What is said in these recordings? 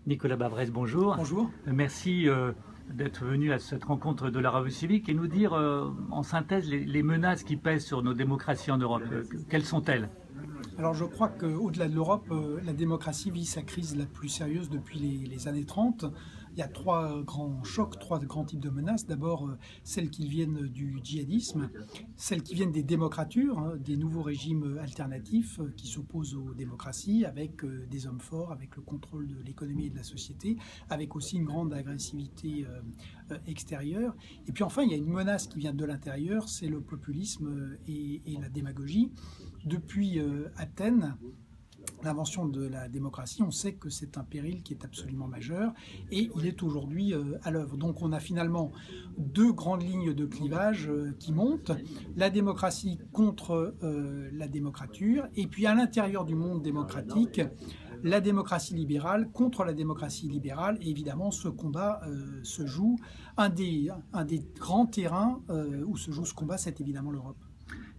Nicolas Bavrez, bonjour. Bonjour. Merci d'être venu à cette rencontre de la Revue Civique et nous dire en synthèse les menaces qui pèsent sur nos démocraties en Europe. Quelles sont-elles? Alors je crois qu'au-delà de l'Europe, la démocratie vit sa crise la plus sérieuse depuis les années 30. Il y a trois grands chocs, trois grands types de menaces. D'abord, celles qui viennent du djihadisme, celles qui viennent des démocratures, hein, des nouveaux régimes alternatifs qui s'opposent aux démocraties, avec des hommes forts, avec le contrôle de l'économie et de la société, avec aussi une grande agressivité extérieure. Et puis enfin, il y a une menace qui vient de l'intérieur, c'est le populisme et la démagogie. Depuis Athènes, l'invention de la démocratie, on sait que c'est un péril qui est absolument majeur et il est aujourd'hui à l'œuvre. Donc on a finalement deux grandes lignes de clivage qui montent, la démocratie contre la démocrature et puis à l'intérieur du monde démocratique, la démocratie libérale contre la démocratie libérale. Et évidemment, ce combat se joue, un des grands terrains où se joue ce combat, c'est évidemment l'Europe.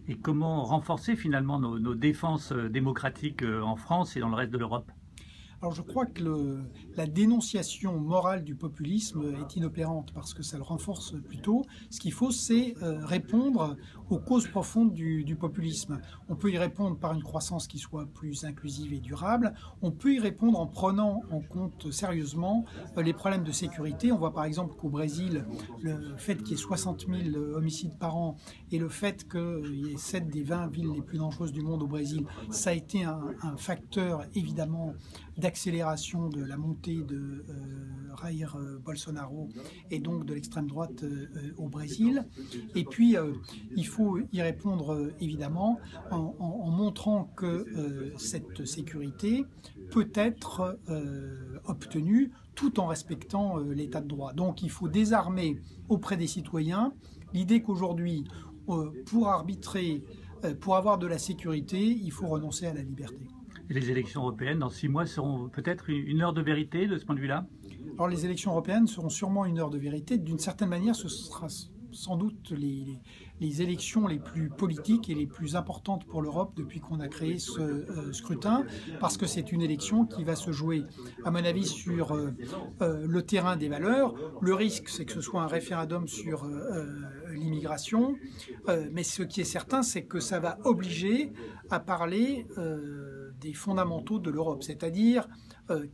Et comment renforcer finalement nos défenses démocratiques en France et dans le reste de l'Europe? Alors je crois que la dénonciation morale du populisme est inopérante parce que ça le renforce plutôt. Ce qu'il faut, c'est répondre aux causes profondes du populisme. On peut y répondre par une croissance qui soit plus inclusive et durable. On peut y répondre en prenant en compte sérieusement les problèmes de sécurité. On voit par exemple qu'au Brésil, le fait qu'il y ait 60 000 homicides par an et le fait qu'il y ait 7 des 20 villes les plus dangereuses du monde au Brésil, ça a été un facteur évidemment d'accélération de la montée de Jair Bolsonaro et donc de l'extrême droite au Brésil. Et puis, il faut y répondre évidemment en montrant que cette sécurité peut être obtenue tout en respectant l'état de droit. Donc, il faut désarmer auprès des citoyens l'idée qu'aujourd'hui, pour arbitrer, pour avoir de la sécurité, il faut renoncer à la liberté. Et les élections européennes, dans 6 mois, seront peut-être une heure de vérité de ce point de vue-là? Alors les élections européennes seront sûrement une heure de vérité. D'une certaine manière, ce sera sans doute les élections les plus politiques et les plus importantes pour l'Europe depuis qu'on a créé ce scrutin, parce que c'est une élection qui va se jouer, à mon avis, sur le terrain des valeurs. Le risque, c'est que ce soit un référendum sur l'immigration, mais ce qui est certain, c'est que ça va obliger à parler des fondamentaux de l'Europe, c'est-à-dire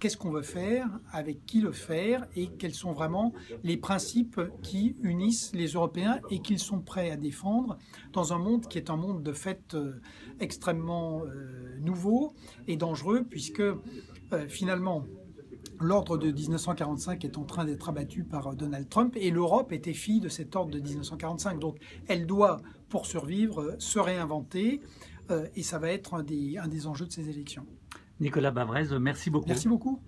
qu'est-ce qu'on veut faire, avec qui le faire et quels sont vraiment les principes qui unissent les Européens et qu'ils sont prêts à défendre dans un monde qui est un monde de fait extrêmement nouveau et dangereux puisque finalement l'ordre de 1945 est en train d'être abattu par Donald Trump et l'Europe était fille de cet ordre de 1945. Donc elle doit, pour survivre, se réinventer et ça va être un des enjeux de ces élections. Nicolas Bavrez, merci beaucoup. Merci beaucoup.